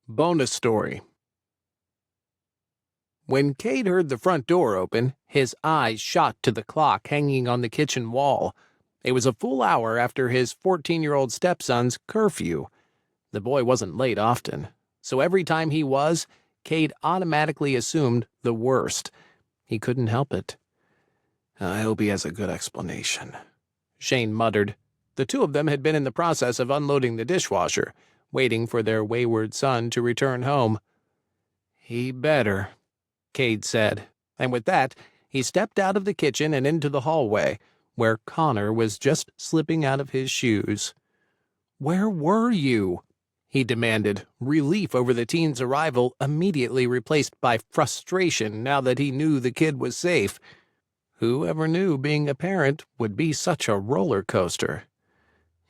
Bonus story. When Cade heard the front door open, his eyes shot to the clock hanging on the kitchen wall. It was a full hour after his 14-year-old stepson's curfew. The boy wasn't late often, so every time he was, Cade automatically assumed the worst. He couldn't help it. "I hope he has a good explanation," Shane muttered. The two of them had been in the process of unloading the dishwasher, waiting for their wayward son to return home. "He better," Cade said, and with that, he stepped out of the kitchen and into the hallway, where Connor was just slipping out of his shoes. "Where were you?" he demanded, relief over the teen's arrival immediately replaced by frustration now that he knew the kid was safe. Who ever knew being a parent would be such a roller coaster?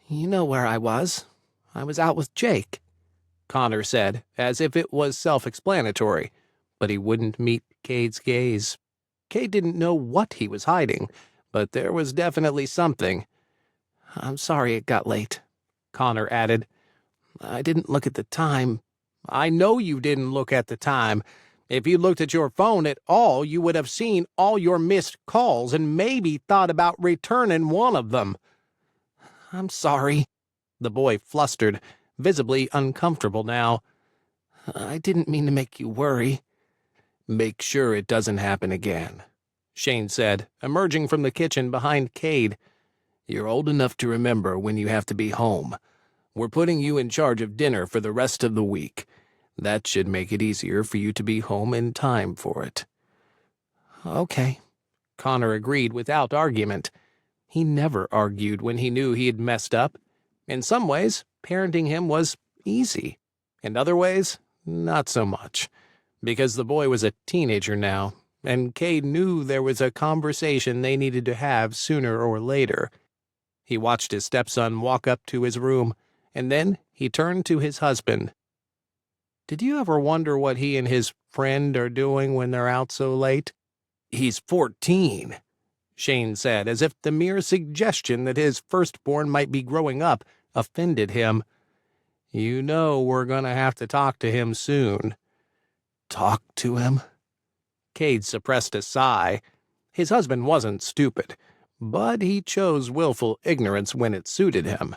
"You know where I was. I was out with Jake," Connor said, as if it was self-explanatory, but he wouldn't meet Cade's gaze. Cade didn't know what he was hiding, but there was definitely something. "I'm sorry it got late," Connor added. "I didn't look at the time." "I know you didn't look at the time. If you looked at your phone at all, you would have seen all your missed calls and maybe thought about returning one of them." "I'm sorry," the boy flustered, visibly uncomfortable now. "I didn't mean to make you worry." "Make sure it doesn't happen again," Shane said, emerging from the kitchen behind Cade. "You're old enough to remember when you have to be home. We're putting you in charge of dinner for the rest of the week. That should make it easier for you to be home in time for it." "Okay," Connor agreed without argument. He never argued when he knew he had messed up. In some ways, parenting him was easy. In other ways, not so much. Because the boy was a teenager now, and Cade knew there was a conversation they needed to have sooner or later. He watched his stepson walk up to his room, and then he turned to his husband. "Did you ever wonder what he and his friend are doing when they're out so late?" "He's 14, Shane said, as if the mere suggestion that his firstborn might be growing up offended him. "You know we're going to have to talk to him soon." "Talk to him?" Cade suppressed a sigh. His husband wasn't stupid, but he chose willful ignorance when it suited him.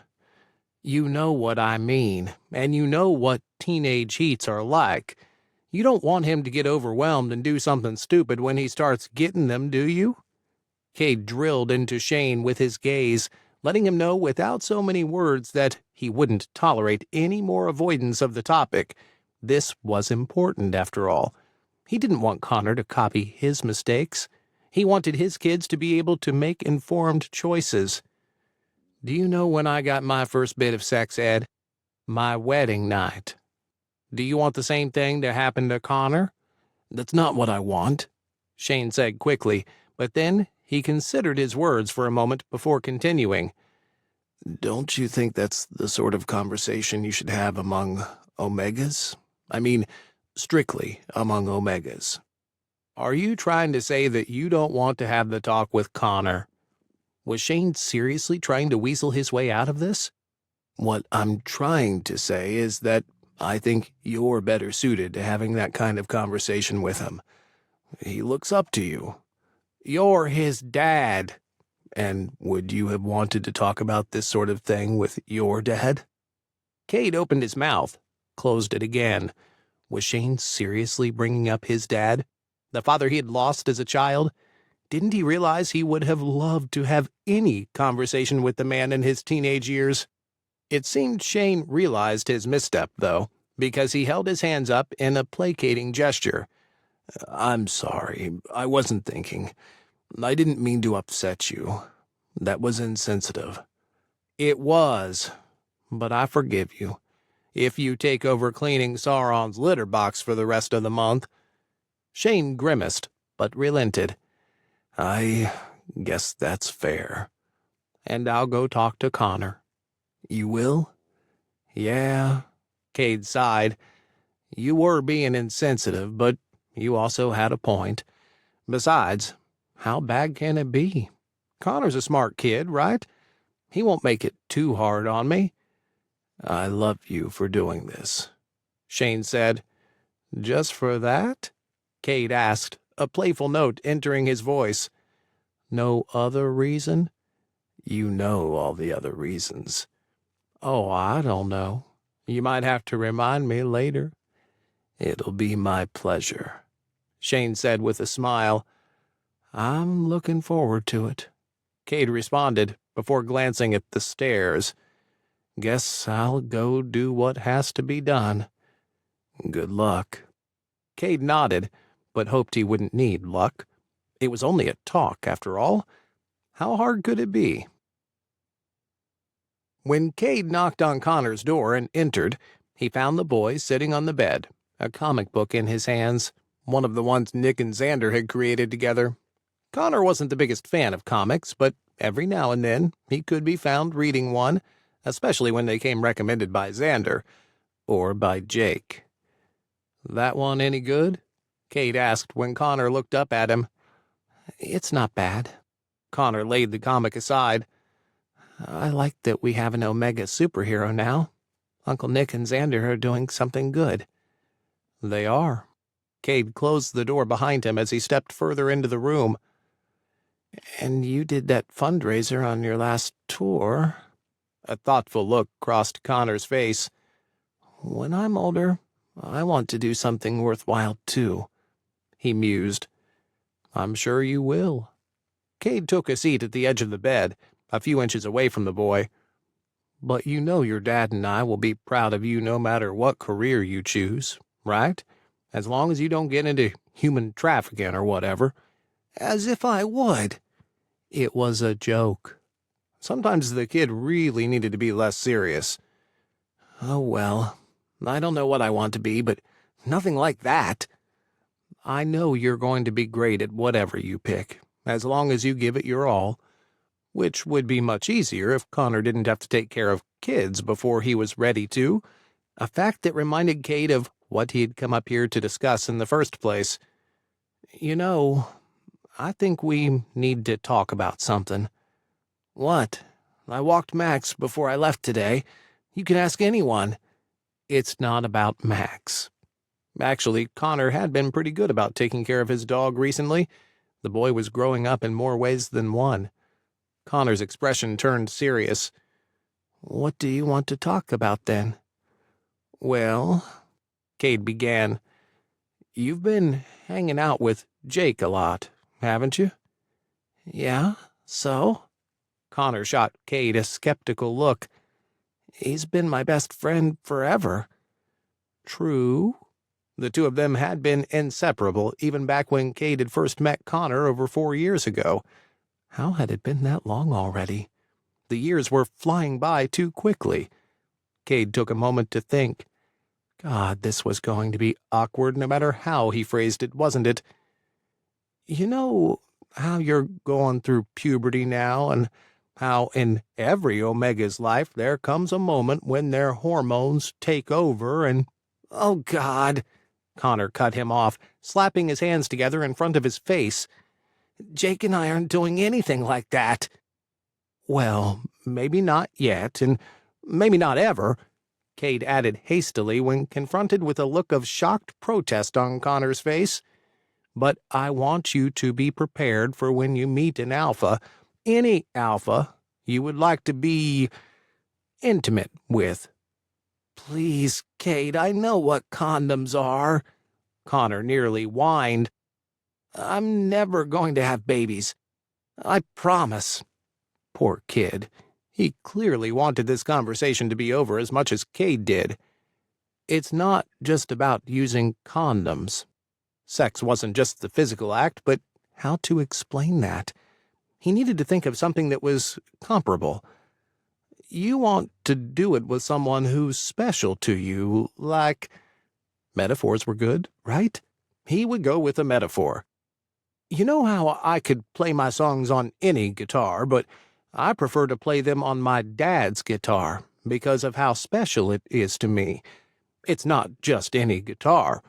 "You know what I mean, and you know what teenage heats are like. You don't want him to get overwhelmed and do something stupid when he starts getting them, do you?" Cade drilled into Shane with his gaze, letting him know without so many words that he wouldn't tolerate any more avoidance of the topic. This was important, after all. He didn't want Connor to copy his mistakes. He wanted his kids to be able to make informed choices. "Do you know when I got my first bit of sex ed? My wedding night. Do you want the same thing to happen to Connor?" "That's not what I want," Shane said quickly, but then he considered his words for a moment before continuing. "Don't you think that's the sort of conversation you should have among Omegas? I mean, strictly among Omegas." "Are you trying to say that you don't want to have the talk with Connor?" Was Shane seriously trying to weasel his way out of this? "What I'm trying to say is that I think you're better suited to having that kind of conversation with him. He looks up to you. You're his dad. And would you have wanted to talk about this sort of thing with your dad?" Cade opened his mouth, closed it again. Was Shane seriously bringing up his dad? The father he had lost as a child? Didn't he realize he would have loved to have any conversation with the man in his teenage years? It seemed Shane realized his misstep, though, because he held his hands up in a placating gesture. "I'm sorry, I wasn't thinking. I didn't mean to upset you. That was insensitive." "It was. But I forgive you. If you take over cleaning Sauron's litter box for the rest of the month." Shane grimaced, but relented. "I guess that's fair." "And I'll go talk to Connor." "You will?" "Yeah," Cade sighed. "You were being insensitive, but you also had a point. Besides, how bad can it be? Connor's a smart kid, right? He won't make it too hard on me." "I love you for doing this." Shane said. Just for that? Cade asked, a playful note entering his voice. No other reason? You know all the other reasons. Oh, I don't know. You might have to remind me later. It'll be my pleasure, Shane said with a smile. I'm looking forward to it, Cade responded before glancing at the stairs. Guess I'll go do what has to be done. Good luck. Cade nodded, but hoped he wouldn't need luck. It was only a talk, after all. How hard could it be? When Cade knocked on Connor's door and entered, he found the boy sitting on the bed, a comic book in his hands, one of the ones Nick and Xander had created together. Connor wasn't the biggest fan of comics, but every now and then he could be found reading one, especially when they came recommended by Xander, or by Jake. That one any good? Cade asked when Connor looked up at him. It's not bad. Connor laid the comic aside. I like that we have an Omega superhero now. Uncle Nick and Xander are doing something good. They are. Cade closed the door behind him as he stepped further into the room. And you did that fundraiser on your last tour. A thoughtful look crossed Connor's face. When I'm older, I want to do something worthwhile too, he mused. I'm sure you will. Cade took a seat at the edge of the bed, a few inches away from the boy. But you know your dad and I will be proud of you no matter what career you choose, right? As long as you don't get into human trafficking or whatever. As if I would. It was a joke. Sometimes the kid really needed to be less serious. Oh well, I don't know what I want to be, but nothing like that. I know you're going to be great at whatever you pick, as long as you give it your all. Which would be much easier if Connor didn't have to take care of kids before he was ready to, a fact that reminded Cade of what he had come up here to discuss in the first place. You know, I think we need to talk about something. What? I walked Max before I left today. You can ask anyone. It's not about Max. Actually, Connor had been pretty good about taking care of his dog recently. The boy was growing up in more ways than one. Connor's expression turned serious. What do you want to talk about, then? Well, Cade began, you've been hanging out with Jake a lot, haven't you? Yeah, so? Connor shot Cade a skeptical look. He's been my best friend forever. True. The two of them had been inseparable even back when Cade had first met Connor over 4 years ago. How had it been that long already? The years were flying by too quickly. Cade took a moment to think. God, this was going to be awkward no matter how he phrased it, wasn't it? You know how you're going through puberty now, and how in every Omega's life there comes a moment when their hormones take over and... Oh, God! Connor cut him off, slapping his hands together in front of his face. Jake and I aren't doing anything like that. Well, maybe not yet, and maybe not ever, Cade added hastily when confronted with a look of shocked protest on Connor's face. But I want you to be prepared for when you meet an alpha, any alpha, you would like to be intimate with. Please, Cade, I know what condoms are, Connor nearly whined. I'm never going to have babies. I promise. Poor kid. He clearly wanted this conversation to be over as much as Cade did. It's not just about using condoms. Sex wasn't just the physical act, but how to explain that? He needed to think of something that was comparable. You want to do it with someone who's special to you, like... Metaphors were good, right? He would go with a metaphor. You know how I could play my songs on any guitar, but I prefer to play them on my dad's guitar because of how special it is to me. It's not just any guitar.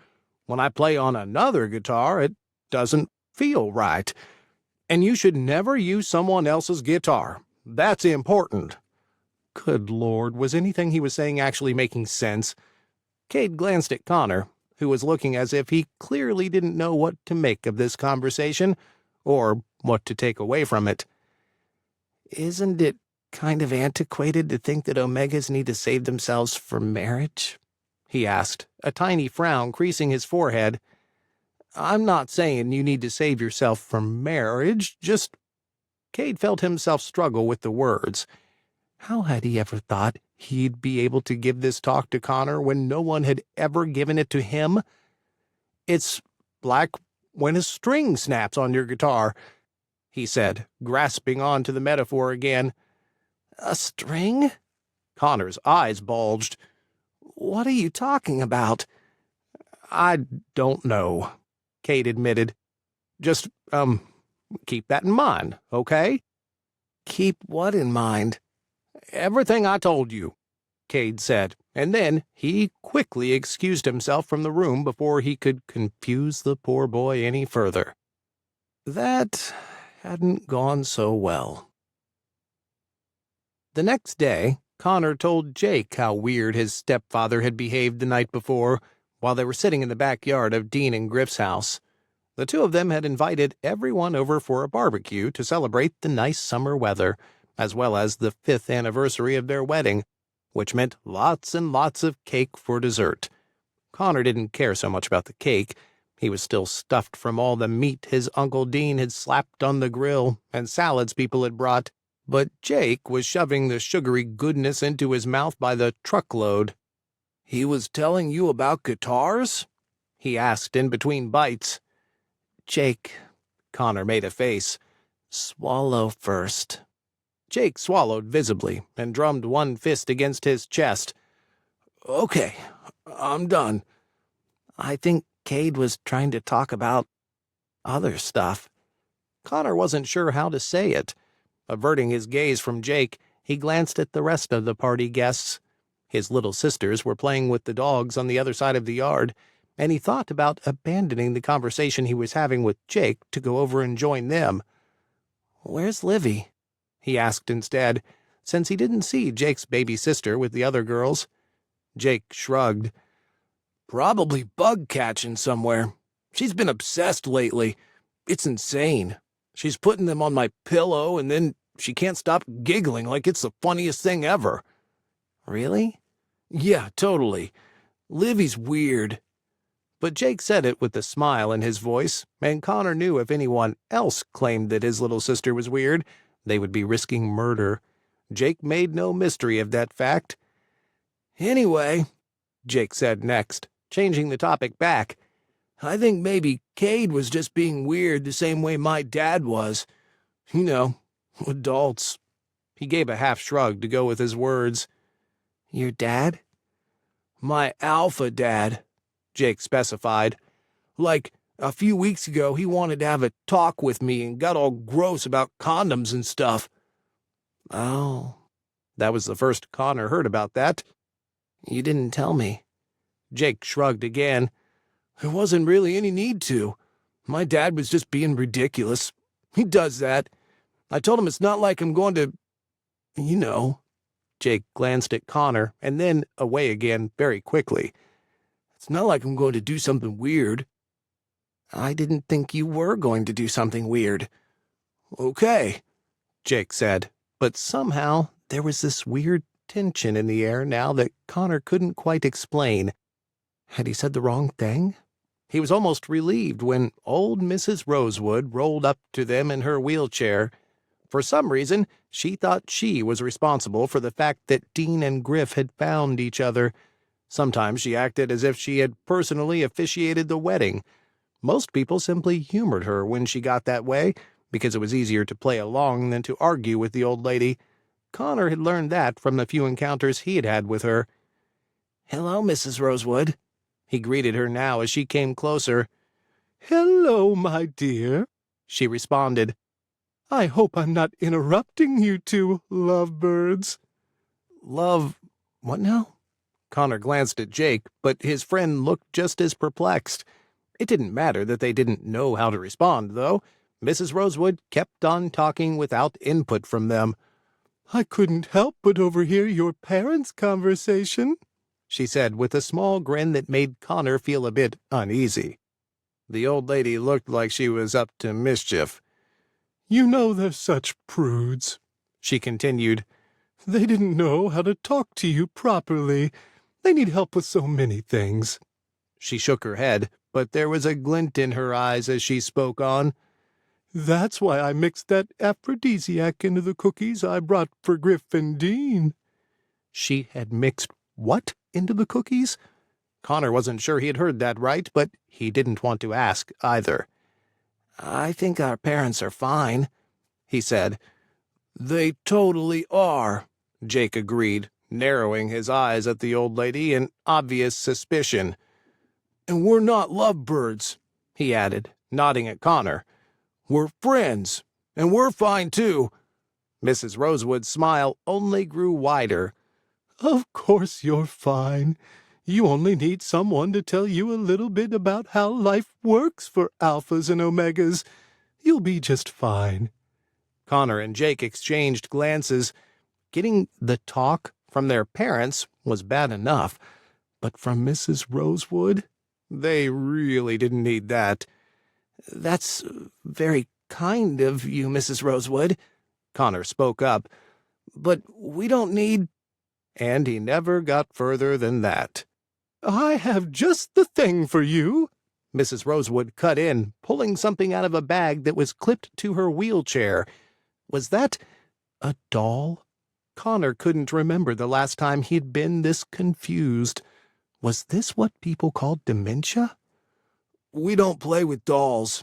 When I play on another guitar, it doesn't feel right. And you should never use someone else's guitar. That's important. Good Lord, was anything he was saying actually making sense? Cade glanced at Connor, who was looking as if he clearly didn't know what to make of this conversation, or what to take away from it. "Isn't it kind of antiquated to think that Omegas need to save themselves for marriage?" he asked, a tiny frown creasing his forehead. "I'm not saying you need to save yourself for marriage, just—" Cade felt himself struggle with the words. How had he ever thought he'd be able to give this talk to Connor when no one had ever given it to him? "It's like when a string snaps on your guitar," he said, grasping on to the metaphor again. "A string?" Connor's eyes bulged. "What are you talking about?" "I don't know," Cade admitted. "Just, keep that in mind, okay?" "Keep what in mind?" "Everything I told you," Cade said, and then he quickly excused himself from the room before he could confuse the poor boy any further. That hadn't gone so well. The next day, Connor told Jake how weird his stepfather had behaved the night before, while they were sitting in the backyard of Dean and Griff's house. The two of them had invited everyone over for a barbecue to celebrate the nice summer weather, as well as the 5th anniversary of their wedding, which meant lots and lots of cake for dessert. Connor didn't care so much about the cake. He was still stuffed from all the meat his Uncle Dean had slapped on the grill and salads people had brought, but Jake was shoving the sugary goodness into his mouth by the truckload. "He was telling you about guitars?" he asked in between bites. "Jake," Connor made a face, "swallow first." Jake swallowed visibly and drummed one fist against his chest. "Okay, I'm done." "I think Cade was trying to talk about other stuff." Connor wasn't sure how to say it. Averting his gaze from Jake, he glanced at the rest of the party guests. His little sisters were playing with the dogs on the other side of the yard, and he thought about abandoning the conversation he was having with Jake to go over and join them. "Where's Livy?" he asked instead, since he didn't see Jake's baby sister with the other girls. Jake shrugged. "Probably bug catching somewhere. She's been obsessed lately. It's insane. She's putting them on my pillow, and then she can't stop giggling like it's the funniest thing ever." "Really?" "Yeah, totally. Livy's weird." But Jake said it with a smile in his voice, and Connor knew if anyone else claimed that his little sister was weird, they would be risking murder. Jake made no mystery of that fact. "Anyway," Jake said next, changing the topic back, "I think maybe Cade was just being weird the same way my dad was. You know, adults." He gave a half shrug to go with his words. "Your dad?" "My alpha dad," Jake specified. "Like, a few weeks ago he wanted to have a talk with me and got all gross about condoms and stuff." "Oh." That was the first Connor heard about that. "You didn't tell me." Jake shrugged again. "There wasn't really any need to. My dad was just being ridiculous. He does that. I told him it's not like I'm going to, you know." Jake glanced at Connor and then away again very quickly. "It's not like I'm going to do something weird." "I didn't think you were going to do something weird." "Okay," Jake said, but somehow there was this weird tension in the air now that Connor couldn't quite explain. Had he said the wrong thing? He was almost relieved when old Mrs. Rosewood rolled up to them in her wheelchair. For some reason, she thought she was responsible for the fact that Dean and Griff had found each other. Sometimes she acted as if she had personally officiated the wedding. Most people simply humored her when she got that way, because it was easier to play along than to argue with the old lady. Connor had learned that from the few encounters he had had with her. "Hello, Mrs. Rosewood." He greeted her now as she came closer. "Hello, my dear," she responded. "I hope I'm not interrupting you two lovebirds." "Love... what now?" Connor glanced at Jake, but his friend looked just as perplexed. It didn't matter that they didn't know how to respond, though. Mrs. Rosewood kept on talking without input from them. "I couldn't help but overhear your parents' conversation." she said with a small grin that made Connor feel a bit uneasy. The old lady looked like she was up to mischief. You know they're such prudes, she continued. They didn't know how to talk to you properly. They need help with so many things. She shook her head, but there was a glint in her eyes as she spoke on. That's why I mixed that aphrodisiac into the cookies I brought for Griff and Dean. She had mixed what into the cookies? Connor wasn't sure he had heard that right, but he didn't want to ask either. I think our parents are fine, he said. They totally are, Jake agreed, narrowing his eyes at the old lady in obvious suspicion. And we're not lovebirds, he added, nodding at Connor. We're friends, and we're fine too. Mrs. Rosewood's smile only grew wider. Of course you're fine. You only need someone to tell you a little bit about how life works for alphas and omegas. You'll be just fine. Connor and Jake exchanged glances. Getting the talk from their parents was bad enough, but from Mrs. Rosewood? They really didn't need that. That's very kind of you, Mrs. Rosewood, Connor spoke up. But we don't need... And he never got further than that. I have just the thing for you, Mrs. Rosewood cut in, pulling something out of a bag that was clipped to her wheelchair. Was that a doll? Connor couldn't remember the last time he'd been this confused. Was this what people called dementia? We don't play with dolls,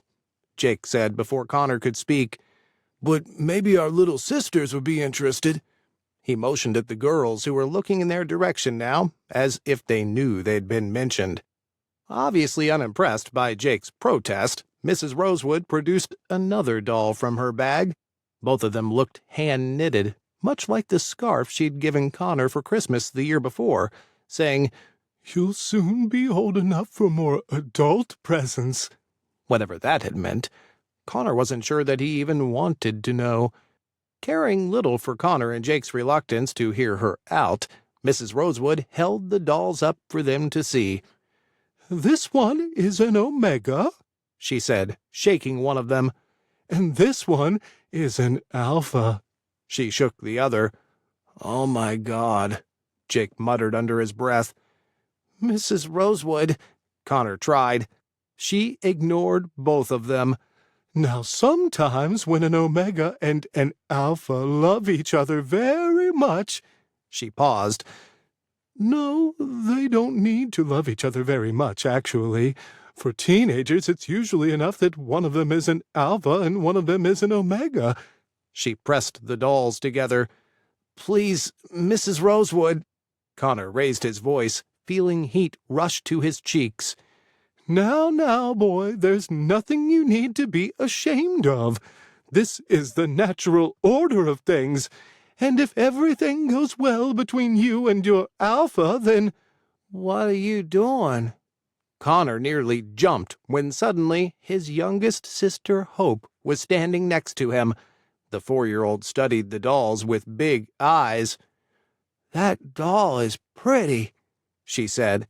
Jake said before Connor could speak. But maybe our little sisters would be interested. He motioned at the girls who were looking in their direction now, as if they knew they'd been mentioned. Obviously unimpressed by Jake's protest, Mrs. Rosewood produced another doll from her bag. Both of them looked hand-knitted, much like the scarf she'd given Connor for Christmas the year before, saying, You'll soon be old enough for more adult presents. Whatever that had meant, Connor wasn't sure that he even wanted to know. Caring little for Connor and Jake's reluctance to hear her out, Mrs. Rosewood held the dolls up for them to see. This one is an Omega, she said, shaking one of them. And this one is an Alpha. She shook the other. Oh, my God, Jake muttered under his breath. Mrs. Rosewood, Connor tried. She ignored both of them. Now, sometimes when an Omega and an Alpha love each other very much, she paused. No, they don't need to love each other very much, actually. For teenagers, it's usually enough that one of them is an Alpha and one of them is an Omega. She pressed the dolls together. Please, Mrs. Rosewood. Connor raised his voice, feeling heat rush to his cheeks. Now, boy, there's nothing you need to be ashamed of. This is the natural order of things. And if everything goes well between you and your Alpha, then... What are you doing? Connor nearly jumped when suddenly his youngest sister, Hope, was standing next to him. The 4-year-old studied the dolls with big eyes. That doll is pretty, she said.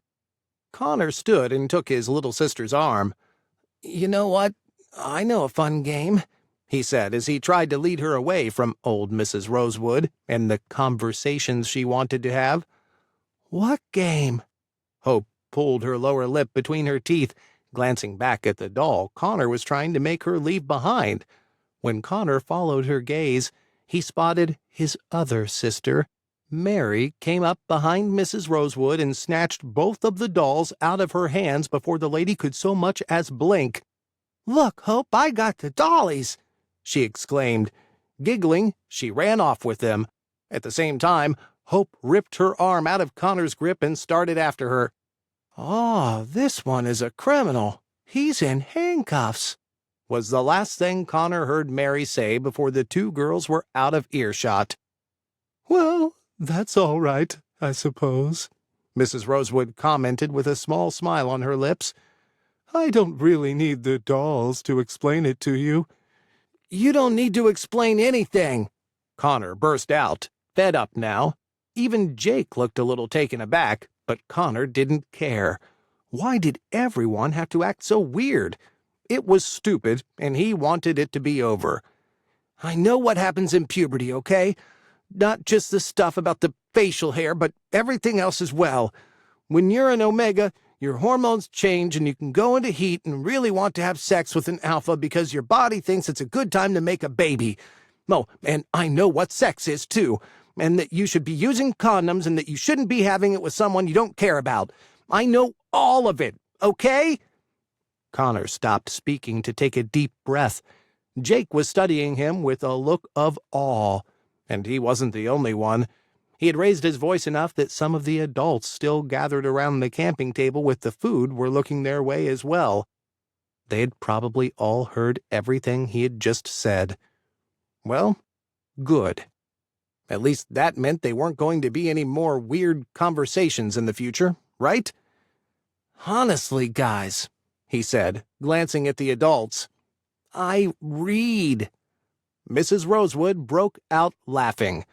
Connor stood and took his little sister's arm. You know what? I know a fun game, he said as he tried to lead her away from old Mrs. Rosewood and the conversations she wanted to have. What game? Hope pulled her lower lip between her teeth, glancing back at the doll Connor was trying to make her leave behind. When Connor followed her gaze, he spotted his other sister. Mary came up behind Mrs. Rosewood and snatched both of the dolls out of her hands before the lady could so much as blink. Look, Hope, I got the dollies, she exclaimed. Giggling, she ran off with them. At the same time, Hope ripped her arm out of Connor's grip and started after her. Oh, this one is a criminal. He's in handcuffs, was the last thing Connor heard Mary say before the two girls were out of earshot. Well, that's all right, I suppose, Mrs. Rosewood commented with a small smile on her lips. I don't really need the dolls to explain it to you. You don't need to explain anything, Connor burst out, fed up now. Even Jake looked a little taken aback, But Connor didn't care. Why did everyone have to act so weird? It was stupid, and he wanted it to be over. I know what happens in puberty, okay? Not just the stuff about the facial hair, but everything else as well. When you're an Omega, your hormones change and you can go into heat and really want to have sex with an alpha because your body thinks it's a good time to make a baby. Oh, and I know what sex is, too, and that you should be using condoms and that you shouldn't be having it with someone you don't care about. I know all of it, okay? Connor stopped speaking to take a deep breath. Jake was studying him with a look of awe, and he wasn't the only one. He had raised his voice enough that some of the adults still gathered around the camping table with the food were looking their way as well. They had probably all heard everything he had just said. Well, good. At least that meant they weren't going to be any more weird conversations in the future, right? Honestly, guys, he said, glancing at the adults, I read. Mrs. Rosewood broke out laughing.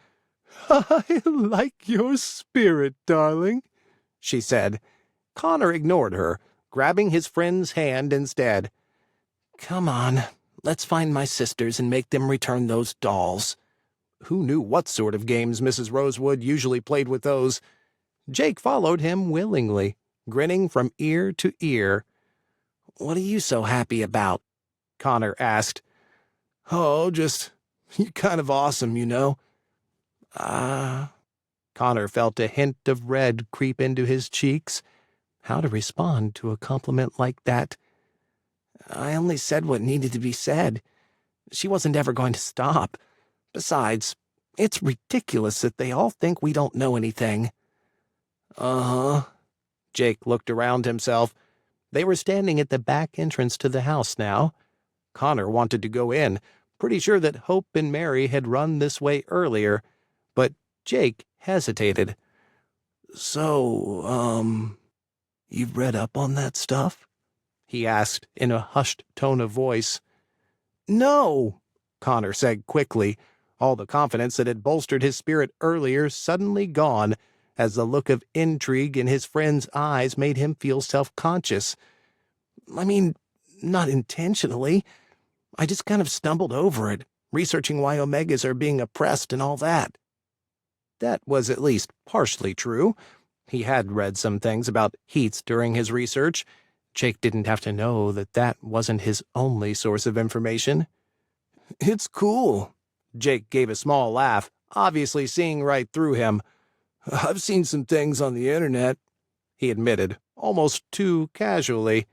I like your spirit, darling, she said. Connor ignored her, grabbing his friend's hand instead. Come on, let's find my sisters and make them return those dolls. Who knew what sort of games Mrs. Rosewood usually played with those? Jake followed him willingly, grinning from ear to ear. What are you so happy about? Connor asked. Oh, just, you're kind of awesome, you know. Connor felt a hint of red creep into his cheeks. How to respond to a compliment like that? I only said what needed to be said. She wasn't ever going to stop. Besides, it's ridiculous that they all think we don't know anything. Uh-huh. Jake looked around himself. They were standing at the back entrance to the house now. Connor wanted to go in, pretty sure that Hope and Mary had run this way earlier, but Jake hesitated. So, you've read up on that stuff? He asked in a hushed tone of voice. No, Connor said quickly, all the confidence that had bolstered his spirit earlier suddenly gone, as the look of intrigue in his friend's eyes made him feel self-conscious. I mean, not intentionally. I just kind of stumbled over it, researching why Omegas are being oppressed and all that. That was at least partially true. He had read some things about heats during his research. Jake didn't have to know that that wasn't his only source of information. It's cool. Jake gave a small laugh, obviously seeing right through him. I've seen some things on the internet, he admitted, almost too casually.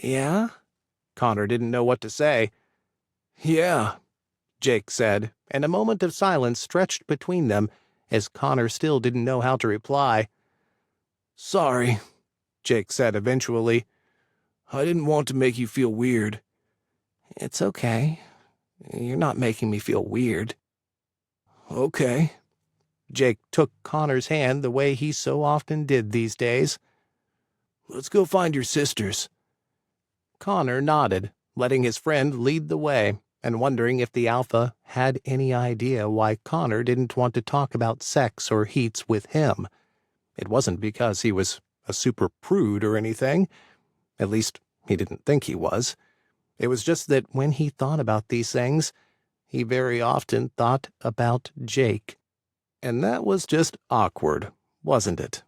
Yeah? Connor didn't know what to say. Yeah, Jake said, and a moment of silence stretched between them as Connor still didn't know how to reply. Sorry, Jake said eventually. I didn't want to make you feel weird. It's okay. You're not making me feel weird. Okay. Jake took Connor's hand the way he so often did these days. Let's go find your sisters. Connor nodded, letting his friend lead the way, and wondering if the Alpha had any idea why Connor didn't want to talk about sex or heats with him. It wasn't because he was a super prude or anything. At least, he didn't think he was. It was just that when he thought about these things, he very often thought about Jake. And that was just awkward, wasn't it?